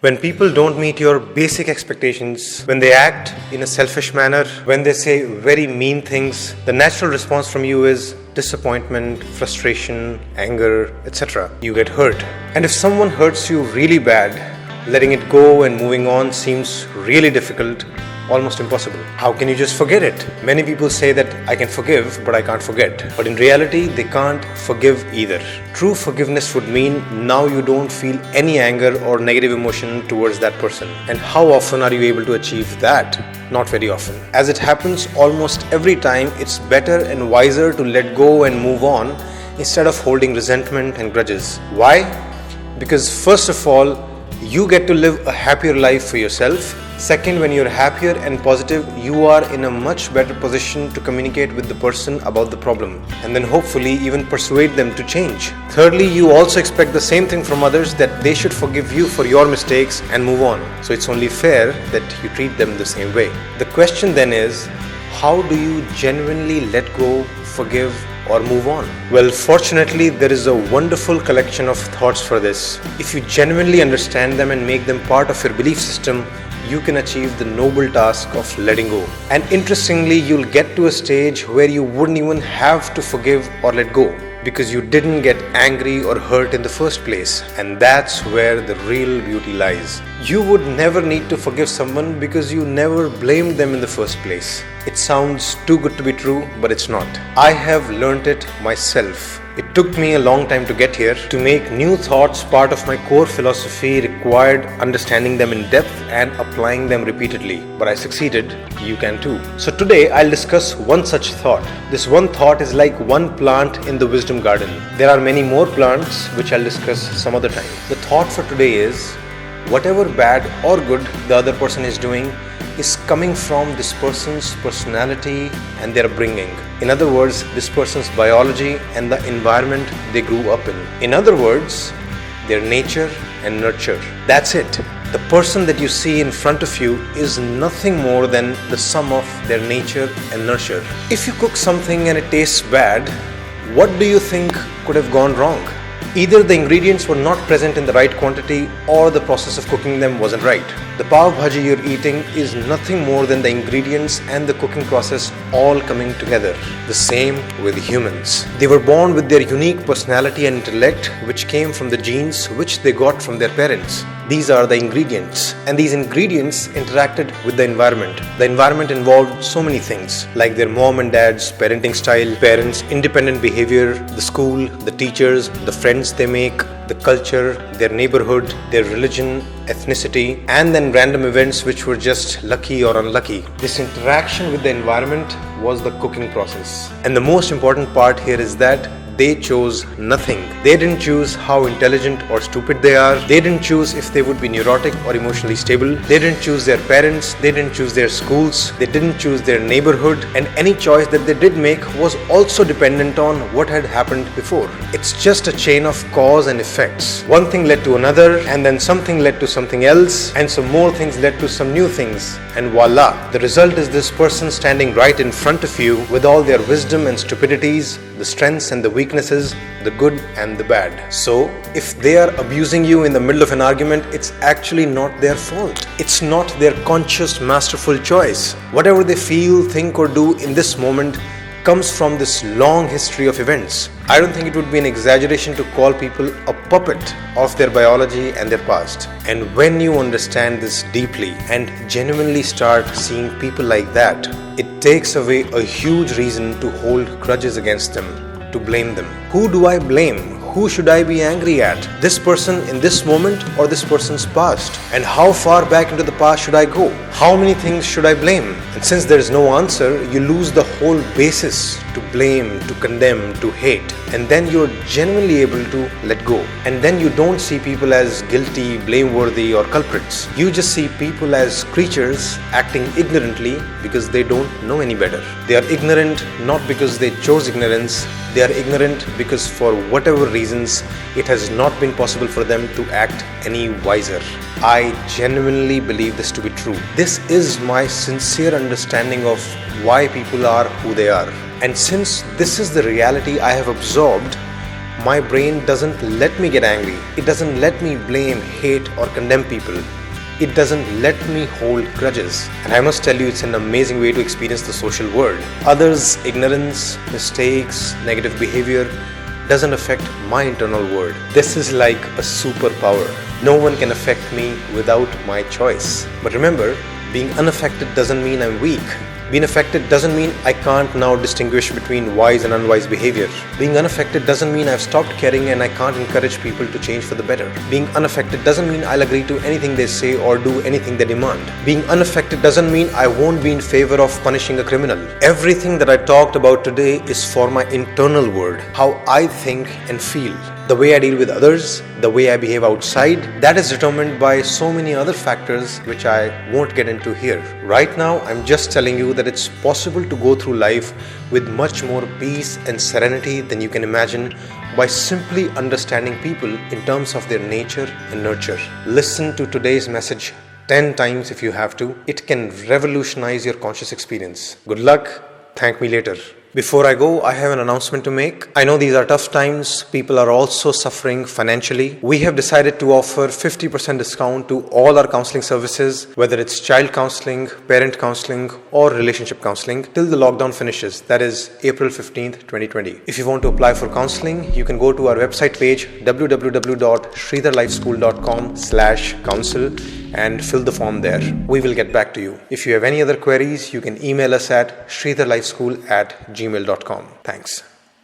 When people don't meet your basic expectations, when they act in a selfish manner, when they say very mean things, the natural response from you is disappointment, frustration, anger, etc. You get hurt. And if someone hurts you really bad, letting it go and moving on seems really difficult, almost impossible. How can you just forget it? Many people say that I can forgive, but I can't forget. But in reality, they can't forgive either. True forgiveness would mean now you don't feel any anger or negative emotion towards that person. And how often are you able to achieve that? Not very often. As it happens almost every time, it's better and wiser to let go and move on instead of holding resentment and grudges. Why? Because first of all, you get to live a happier life for yourself. Second, when you're happier and positive, you are in a much better position to communicate with the person about the problem and then hopefully even persuade them to change. Thirdly, you also expect the same thing from others, that they should forgive you for your mistakes and move on. So it's only fair that you treat them the same way. The question then is, how do you genuinely let go, forgive, or move on? Well, fortunately, there is a wonderful collection of thoughts for this. If you genuinely understand them and make them part of your belief system, you can achieve the noble task of letting go. And interestingly, you'll get to a stage where you wouldn't even have to forgive or let go, because you didn't get angry or hurt in the first place. And that's where the real beauty lies. You would never need to forgive someone because you never blamed them in the first place. It sounds too good to be true, but it's not. I have learnt it myself. It took me a long time to get here. To make new thoughts part of my core philosophy required understanding them in depth and applying them repeatedly. But I succeeded. You can too. So today I'll discuss one such thought. This one thought is like one plant in the wisdom garden. There are many more plants which I'll discuss some other time. The thought for today is, whatever bad or good the other person is doing is coming from this person's personality and their upbringing. In other words, this person's biology and the environment they grew up in. In other words, their nature and nurture. That's it. The person that you see in front of you is nothing more than the sum of their nature and nurture. If you cook something and it tastes bad, what do you think could have gone wrong? Either the ingredients were not present in the right quantity or the process of cooking them wasn't right. The pav bhaji you're eating is nothing more than the ingredients and the cooking process all coming together. The same with humans. They were born with their unique personality and intellect, which came from the genes which they got from their parents. These are the ingredients, and these ingredients interacted with the environment. The environment involved so many things, like their mom and dad's parenting style, parents' independent behavior, the school, the teachers, the friends they make, the culture, their neighborhood, their religion, ethnicity, and then random events which were just lucky or unlucky. This interaction with the environment was the cooking process. And the most important part here is that they chose nothing. They didn't choose how intelligent or stupid they are. They didn't choose if they would be neurotic or emotionally stable. They didn't choose their parents. They didn't choose their schools. They didn't choose their neighborhood. And any choice that they did make was also dependent on what had happened before. It's just a chain of cause and effects. One thing led to another, and then something led to something else, and some more things led to some new things. And voila, the result is this person standing right in front of you with all their wisdom and stupidities, the strengths and the weaknesses, the good and the bad. So, if they are abusing you in the middle of an argument, it's actually not their fault. It's not their conscious, masterful choice. Whatever they feel, think or do in this moment comes from this long history of events. I don't think it would be an exaggeration to call people a puppet of their biology and their past. And when you understand this deeply and genuinely start seeing people like that, it takes away a huge reason to hold grudges against them, to blame them. Who do I blame? Who should I be angry at? This person in this moment or this person's past? And how far back into the past should I go? How many things should I blame? And since there is no answer, you lose the whole basis to blame, to condemn, to hate. And then you're genuinely able to let go. And then you don't see people as guilty, blameworthy or culprits. You just see people as creatures acting ignorantly because they don't know any better. They are ignorant not because they chose ignorance. They are ignorant because for whatever reasons it has not been possible for them to act any wiser. I genuinely believe this to be true. This is my sincere understanding of why people are who they are. And since this is the reality I have absorbed, My brain doesn't let me get angry. It doesn't let me blame, hate, or condemn people. It doesn't let me hold grudges. And I must tell you, it's an amazing way to experience the social world. Others' ignorance, mistakes, negative behavior doesn't affect my internal world. This is like a superpower. No one can affect me without my choice. But remember, being unaffected doesn't mean I'm weak. Being affected doesn't mean I can't now distinguish between wise and unwise behavior. Being unaffected doesn't mean I've stopped caring and I can't encourage people to change for the better. Being unaffected doesn't mean I'll agree to anything they say or do anything they demand. Being unaffected doesn't mean I won't be in favor of punishing a criminal. Everything that I talked about today is for my internal world, how I think and feel. The way I deal with others, the way I behave outside, that is determined by so many other factors which I won't get into here. Right now, I'm just telling you that it's possible to go through life with much more peace and serenity than you can imagine by simply understanding people in terms of their nature and nurture. Listen to today's message 10 times if you have to. It can revolutionize your conscious experience. Good luck. Thank me later. Before I go, I have an announcement to make. I know these are tough times. People are also suffering financially. We have decided to offer 50% discount to all our counseling services, whether it's child counseling, parent counseling, or relationship counseling, till the lockdown finishes. That is April 15th, 2020. If you want to apply for counseling, you can go to our website page, www.shridharlifeschool.com/counsel, and fill the form there. We will get back to you. If you have any other queries, you can email us at shridharlifeschool@gmail.com. Thanks.